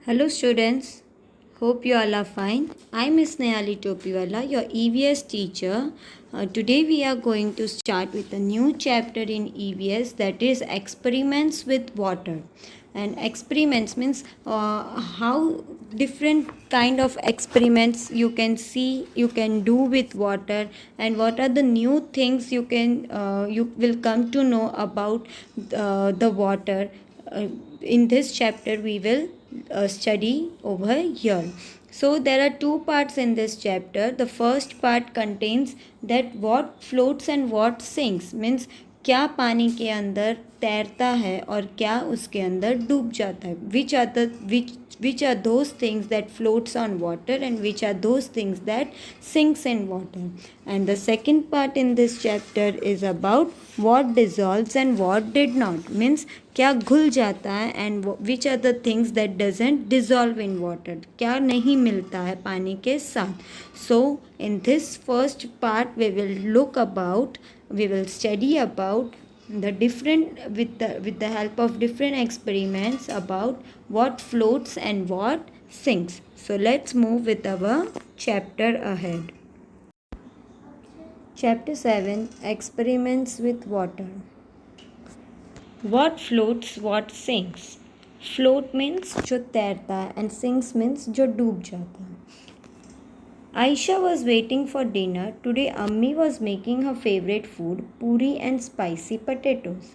Hello students, hope you all are fine. I am Miss Nayali Topiwala, your EVS teacher. Today we are going to start with a new chapter in EVS, that is experiments with water. And experiments means how different kind of experiments you can see, you can do with water, and what are the new things you will come to know about the water. In this chapter we will study over here. So there are two parts in this chapter. The first part contains that what floats and what sinks, means क्या पानी के अंदर तैरता है और क्या उसके अंदर डूब जाता है. Which are those things that floats on water and which are those things that sinks in water. And the second part in this chapter is about what dissolves and what did not, means क्या घुल जाता है and which are the things that doesn't dissolve in water, क्या नहीं मिलता है पानी के साथ. So in this first part we will study about the different with the help of different experiments about what floats and what sinks. So let's move with our chapter ahead. Chapter 7, experiments with water. What floats, what sinks. Float means जो तैरता है and sinks means जो डूब जाता है. Aisha was waiting for dinner. Today Ammi was making her favorite food, puri and spicy potatoes.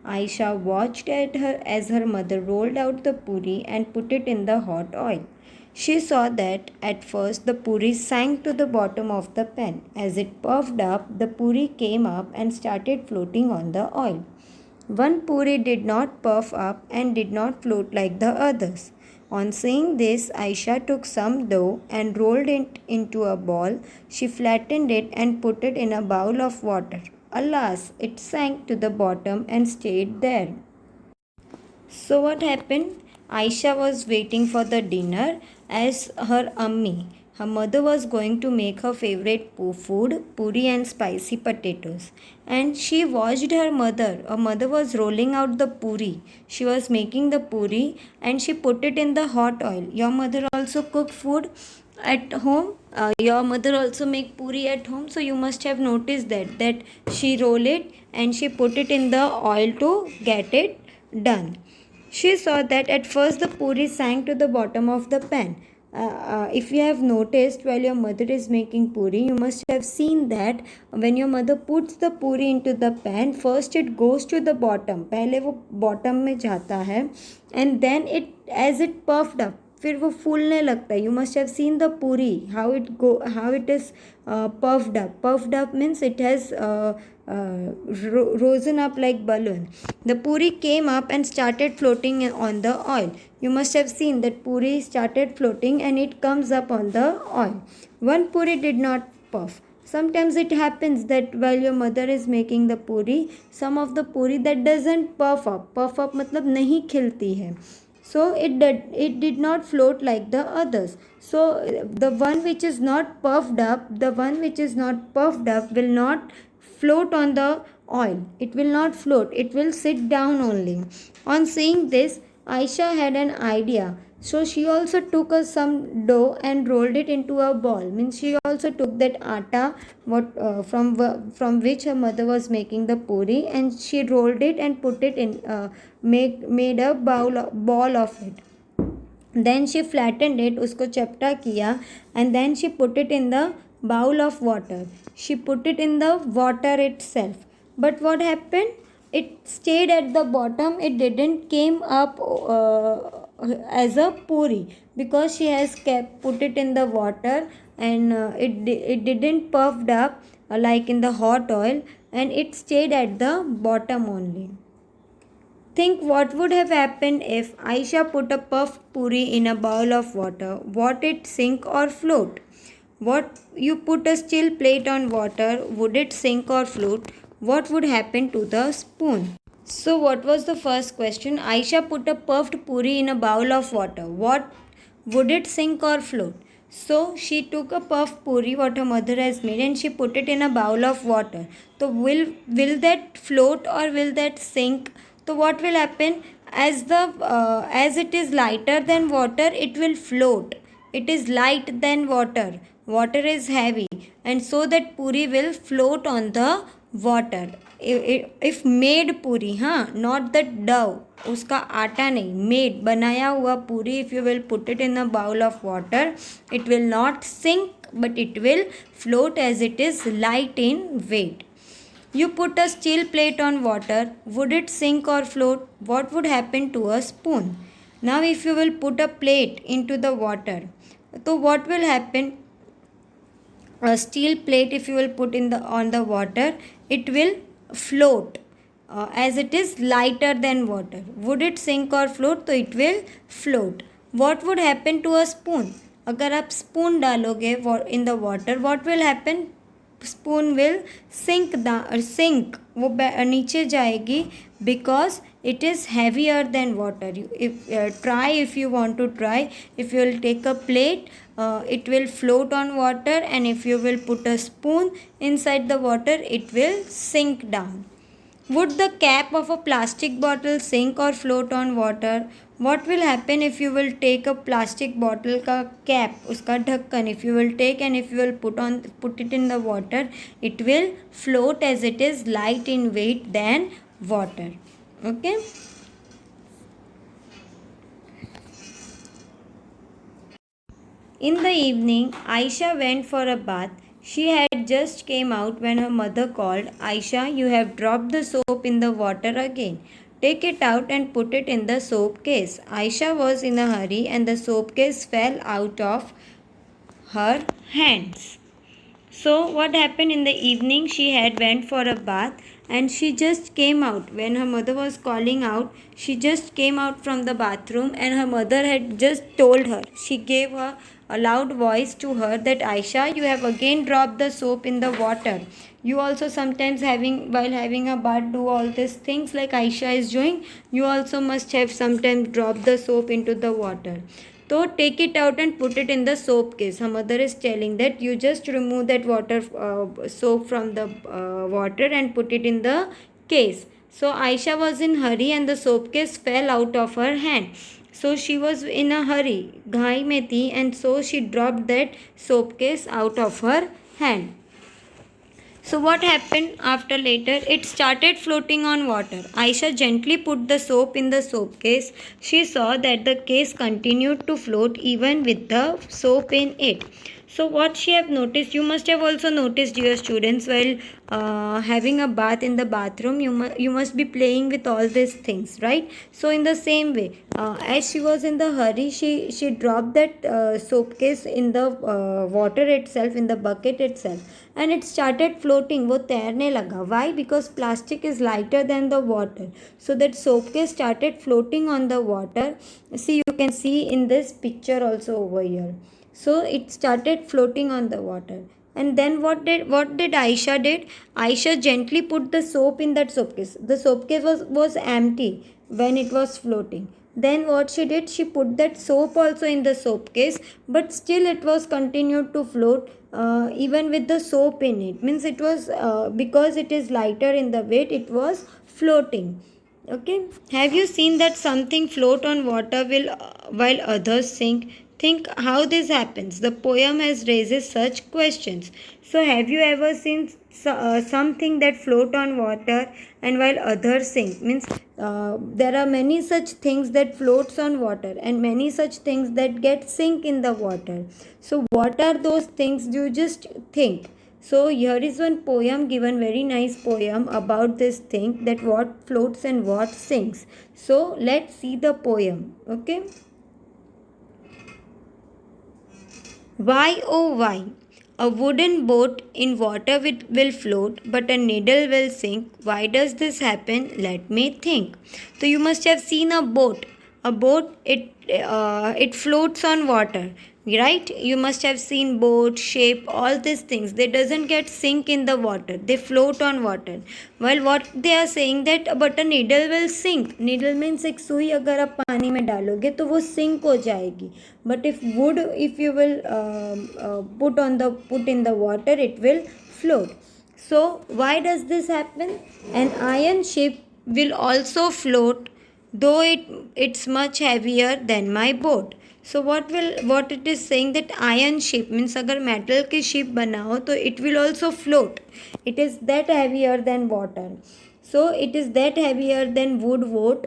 Aisha watched at her as her mother rolled out the puri and put it in the hot oil. She saw that at first the puri sank to the bottom of the pan. As it puffed up, the puri came up and started floating on the oil. One puri did not puff up and did not float like the others. On seeing this, Aisha took some dough and rolled it into a ball. She flattened it and put it in a bowl of water. Alas, it sank to the bottom and stayed there. So what happened? Aisha was waiting for the dinner as her Ammi, her mother, was going to make her favorite food, puri and spicy potatoes. And she watched her mother. Her mother was rolling out the puri. She was making the puri and she put it in the hot oil. Your mother also cook food at home? Your mother also make puri at home, so you must have noticed that she roll it and she put it in the oil to get it done. She saw that at first the puri sank to the bottom of the pan. If you have noticed, while your mother is making puri, you must have seen that when your mother puts the puri into the pan, first it goes to the bottom. पहले वो bottom में जाता है and then as it puffed up, फिर वो फूलने लगता है. You must have seen the puri, how it is puffed up. Puffed up means it has risen up like balloon. The puri came up and started floating on the oil. You must have seen that puri started floating and it comes up on the oil. One puri did not puff. Sometimes it happens that while your mother is making the puri, some of the puri that doesn't puff up. Puff up मतलब नहीं खिलती है. So it did not float like the others. So the one which is not puffed up will not float on the oil. It will not float. It will sit down only. On seeing this, Aisha had an idea. So she also took some dough and rolled it into a ball. Means she also took that atta from which her mother was making the puri, and she rolled it and put it in made a ball of it. Then she flattened it, उसको चपटा किया, and then she put it in the bowl of water. She put it in the water itself. But what happened? It stayed at the bottom. It didn't came up as a puri because she has put it in the water, and it didn't puffed up like in the hot oil, and it stayed at the bottom only. Think what would have happened if Aisha put a puffed puri in a bowl of water. Would it sink or float? What you put a still plate on water, would it sink or float? What would happen to the spoon? So what was the first question? Aisha put a puffed puri in a bowl of water. What would it sink or float? So she took a puffed puri what her mother has made and she put it in a bowl of water. So will that float or will that sink? So what will happen? as it is lighter than water, it will float. It is light than water. Water is heavy, and so that puri will float on the water. If made puri, हाँ, not the dough, उसका आटा नहीं, made बनाया हुआ पूरी, if you will put it in a bowl of water, it will not sink, but it will float as it is light in weight. You put a steel plate on water, would it sink or float? What would happen to a spoon? Now, if you will put a plate into the water, so what will happen? A steel plate, if you will put in the on the water, it will float as it is lighter than water. Would it sink or float? So it will float. What would happen to a spoon? अगर आप spoon डालोगे in the water, what will happen? Spoon will sink वो नीचे जाएगी because it is heavier than water. If you want to try, if you will take a plate, it will float on water, and if you will put a spoon inside the water, it will sink down. Would the cap of a plastic bottle sink or float on water? What will happen if you will take a plastic bottle का cap, उसका ढक्कन, if you will take and if you will put it in the water, it will float as it is light in weight than water. Okay. In the evening, Aisha went for a bath. She had just came out when her mother called, Aisha, you have dropped the soap in the water again. Take it out and put it in the soap case. Aisha was in a hurry and the soap case fell out of her hands. So what happened in the evening? She had went for a bath and she just came out when her mother was calling out. She just came out from the bathroom and her mother had just told her. She gave her a loud voice to her that Aisha, you have again dropped the soap in the water. You also sometimes while having a bath do all these things like Aisha is doing. You also must have sometimes dropped the soap into the water. So take it out and put it in the soap case. Her mother is telling that you just remove that soap from the water and put it in the case. So Aisha was in hurry and the soap case fell out of her hand. So she was in a hurry, ghai mein thi, and so she dropped that soap case out of her hand. So what happened after later? It started floating on water. Aisha gently put the soap in the soap case. She saw that the case continued to float even with the soap in it. So what she have noticed, you must have also noticed, dear students, while having a bath in the bathroom, you must be playing with all these things, right? So in the same way, as she was in the hurry, she dropped that soap case in the water itself, in the bucket itself, and it started floating. वो तैरने लगा. Why? Because plastic is lighter than the water. So that soap case started floating on the water. See, you can see in this picture also over here. So it started floating on the water. And then what did Aisha did? Aisha gently put the soap in that soap case. The soap case was empty when it was floating. Then what she did? She put that soap also in the soap case, but still it was continued to float even with the soap in it. Means it was because it is lighter in the weight, it was floating. Okay. Have you seen that something float on water while others sink? Think how this happens. The poem has raises such questions. So have you ever seen something that float on water and while others sink? Means there are many such things that floats on water and many such things that get sink in the water. So what are those things? You just think. So here is one poem given, very nice poem about this thing, that what floats and what sinks. So let's see the poem. Okay. Why, oh why? A wooden boat in water will float, but a needle will sink. Why does this happen? Let me think. So you must have seen a boat. A boat, it floats on water, right? You must have seen boat, shape, all these things. They doesn't get sink in the water. They float on water. Well, what they are saying that, but a needle will sink. Needle means एक सुई अगर आप पानी में डालोगे तो वो sink हो जाएगी. But if you will put in the water, it will float. So why does this happen? An iron ship will also float though it's much heavier than my boat. So what it is saying, that iron ship means अगर metal की ship बनाओ तो it will also float. It is that heavier than water. So it is that heavier than wood boat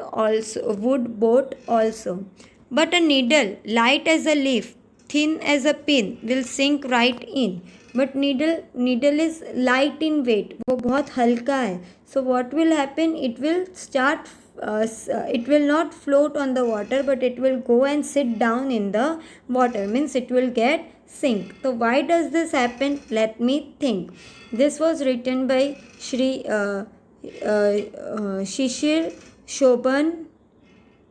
also. But a needle light as a leaf, thin as a pin, will sink right in. But needle is light in weight, वो बहुत हल्का है. So what will happen, it will not float on the water, but it will go and sit down in the water, means it will get sink. So why does this happen? Let me think. This was written by Shishir Shobhan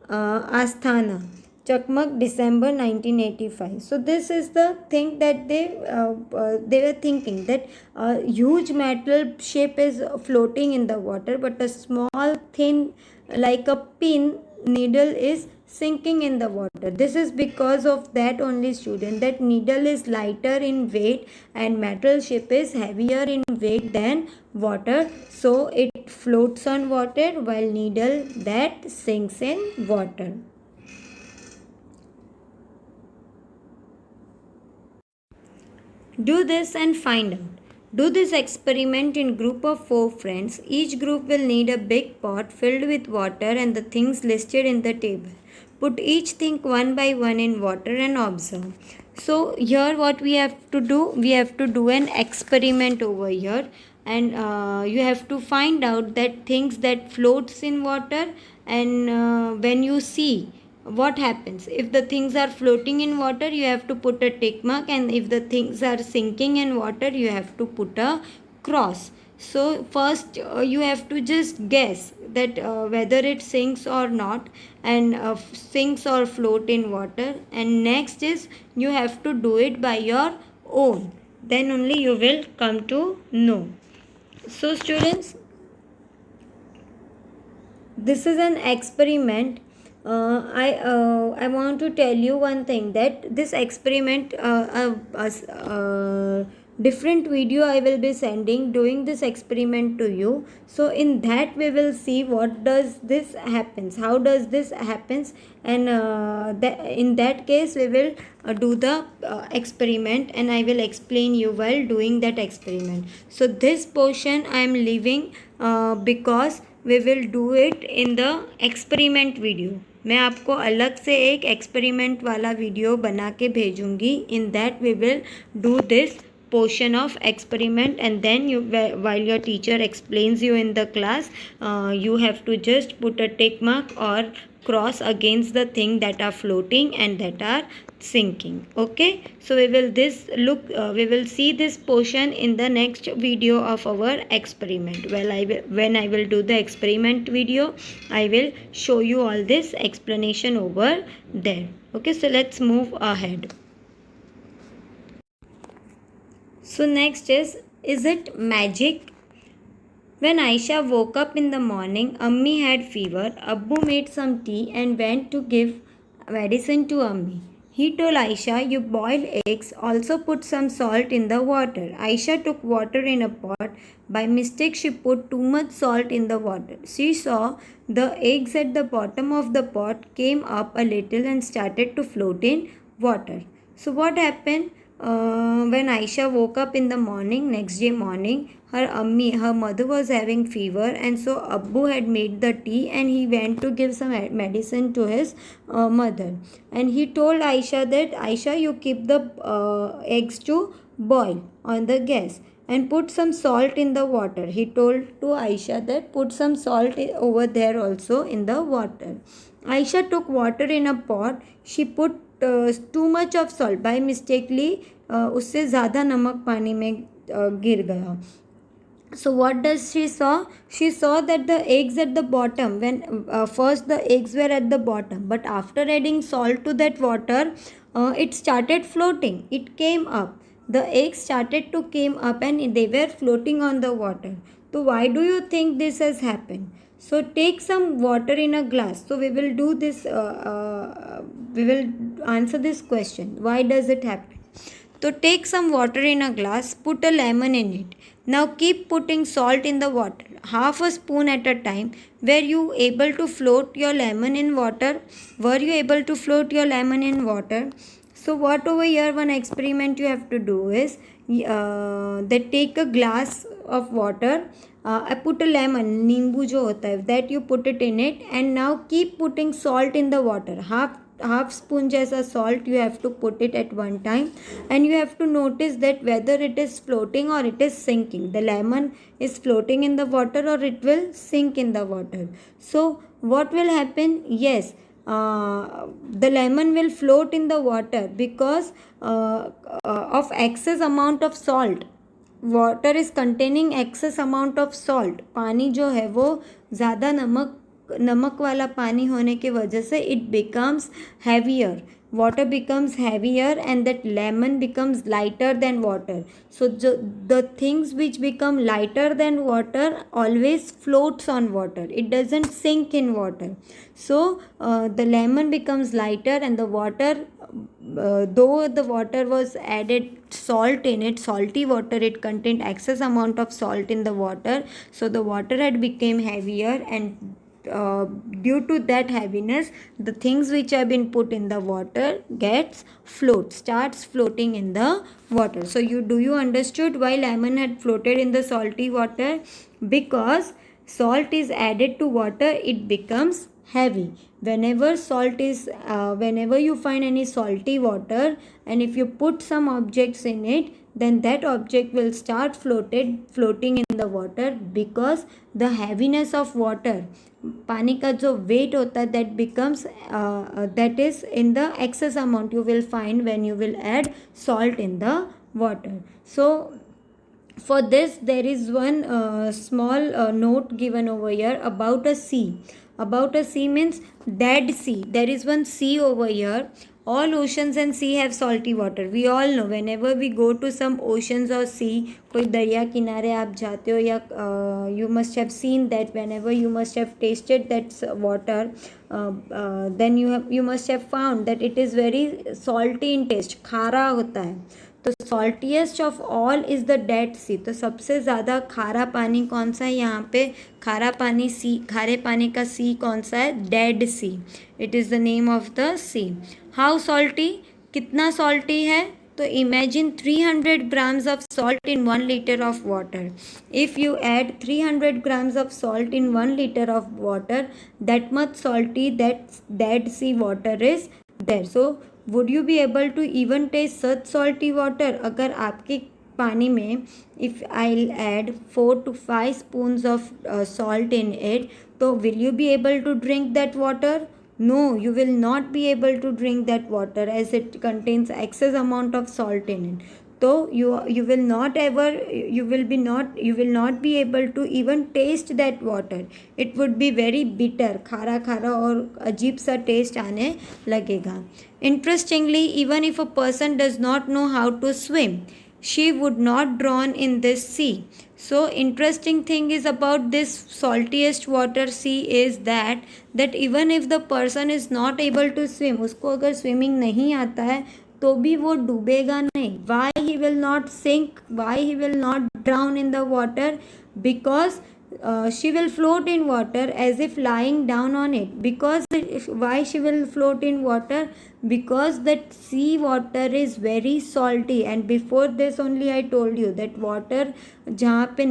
Asthana, Chakmak, December 1985. So this is the thing that they were thinking, that a huge metal shape is floating in the water, but a small thin like a pin needle is sinking in the water. This is because of that only, student, that needle is lighter in weight and metal ship is heavier in weight than water, so it floats on water, while needle that sinks in water. Do this and find out. Do this experiment in group of 4 friends. Each group will need a big pot filled with water and the things listed in the table. Put each thing one by one in water and observe. So here what we have to do, we have to do an experiment over here, and you have to find out that things that floats in water, and when you see what happens, if the things are floating in water you have to put a tick mark, and if the things are sinking in water you have to put a cross. So first you have to just guess that whether it sinks or not, and sinks or float in water, and next is you have to do it by your own, then only you will come to know. So students, this is an experiment. I want to tell you one thing, that this experiment, different video I will be sending doing this experiment to you. So in that we will see what does this happens, how does this happens, and in that case we will do the experiment, and I will explain you while doing that experiment. So this portion I am leaving because we will do it in the experiment video. मैं आपको अलग से एक experiment वाला video बना के भेजूंगी. In that we will do this portion of experiment, and then you, while your teacher explains you in the class, you have to just put a tick mark or cross against the thing that are floating and that are sinking. Okay, so we will see this portion in the next video of our experiment. When I will do the experiment video, I will show you all this explanation over there. Okay, so let's move ahead. So next is it magic? When Aisha woke up in the morning, Ammi had fever. Abbu made some tea and went to give medicine to Ammi. He told Aisha, you boil eggs, also put some salt in the water. Aisha took water in a pot. By mistake, she put too much salt in the water. She saw the eggs at the bottom of the pot came up a little and started to float in water. So what happened? When Aisha woke up in the morning, next day morning, her mother was having fever, and so Abbu had made the tea and he went to give some medicine to his mother. And he told Aisha that, Aisha, you keep the eggs to boil on the gas and put some salt in the water. He told to Aisha that put some salt over there also in the water. Aisha took water in a pot. She put too much of salt. By mistakenly उससे ज़्यादा नमक पानी में गिर गया. So what does she saw? She saw that the eggs at the bottom, when first the eggs were at the bottom, but after adding salt to that water, it started floating. It came up. The eggs started to came up and they were floating on the water. So why do you think this has happened? So take some water in a glass. So we will do this. We will answer this question. Why does it happen? So take some water in a glass, put a lemon in it. Now keep putting salt in the water. half a spoon at a time. Were you able to float your lemon in water? Were you able to float your lemon in water? So what over here one experiment you have to do is they take a glass of water. I put a lemon, नींबू जो होता है, that you put it in it, and now keep putting salt in the water. Half spoon जैसा salt you have to put it at one time, and you have to notice that whether it is floating or it is sinking. The lemon is floating in the water or it will sink in the water. So what will happen? Yes, the lemon will float in the water because of excess amount of salt. Water is containing excess amount of salt. पानी जो है वो ज़्यादा नमक वाला पानी होने की वजह से it becomes heavier. Water becomes heavier and that lemon becomes lighter than water. So the things which become lighter than water always floats on water. It doesn't sink in water. So the lemon becomes lighter, and the water, though the water was added salt in it, salty water, it contained excess amount of salt in the water. So the water had become heavier, and due to that heaviness, the things which have been put in the water starts floating in the water. So do you understood why lemon had floated in the salty water? Because salt is added to water, it becomes heavy. Whenever you find any salty water, and if you put some objects in it, then that object will start floating in the water, because the heaviness of water, पानी का जो weight होता है, that becomes that is in the excess amount you will find when you will add salt in the water. So for this there is one small note given over here about a sea. About a sea means dead sea. There is one sea over here. All oceans and sea have salty water. We all know whenever we go to some oceans or sea, कोई दरिया किनारे आप जाते हो, या you must have seen that whenever you must have tasted that water, then you must have found that it is very salty in taste. खारा होता है. तो saltiest of all is the Dead Sea. तो सबसे ज़्यादा खारा पानी कौन सा है यहाँ पे? खारे पानी का सी कौन सा है? Dead Sea. It is the name of the sea. How salty? कितना सॉल्टी है? तो imagine 300 grams of salt in 1 liter of water. If you add 300 grams of salt in 1 liter of water, that much salty that dead sea water is there. So would you be able to even taste such salty water? अगर आपके पानी में if I'll add 4 to 5 spoons of salt in it, तो will you be able to drink that water? No, you will not be able to drink that water, as it contains excess amount of salt in it. So you will not be able to even taste that water. It would be very bitter, खारा और अजीब सा test आने लगेगा. Interestingly, even if a person does not know how to swim, she would not drown in this sea. So interesting thing is about this saltiest water sea is that even if the person is not able to swim, उसको अगर swimming नहीं आता है तो भी वो डूबेगा नहीं. Why he will not sink? Why he will not drown in the water? Because she will float in water as if lying down on it. Because why she will float in water? Because that sea water is very salty. And before this only I told you that water जहाँ पे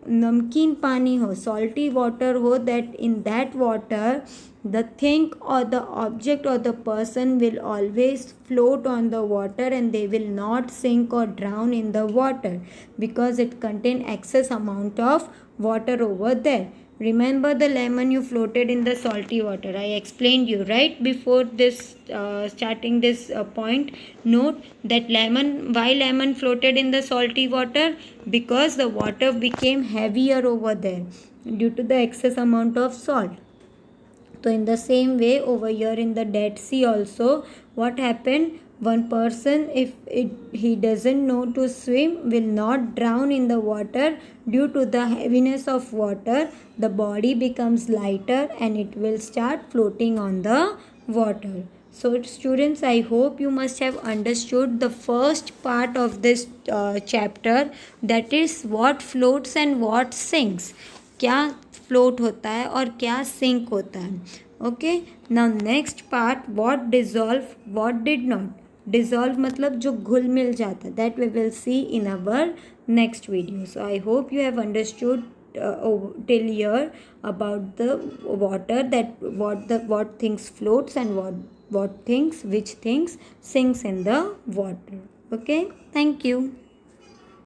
नमकीन पानी हो, salty water हो, that in that water the thing or the object or the person will always float on the water, and they will not sink or drown in the water because it contains excess amount of water over there. Remember the lemon you floated in the salty water. I explained you right before this starting this point. Note that why lemon floated in the salty water? Because the water became heavier over there due to the excess amount of salt. So in the same way over here in the Dead Sea also, what happened? One person, if he doesn't know to swim, will not drown in the water. Due to the heaviness of water, the body becomes lighter and it will start floating on the water. So students, I hope you must have understood the first part of this chapter, that is what floats and what sinks. क्या float होता है और क्या sink होता है. Okay, now next part, what dissolve, what did not. Dissolve मतलब जो घुल मिल जाता है, that we will see in our next video. So I hope you have understood till here about the water, that what things floats and which things sinks in the water. Okay, thank you.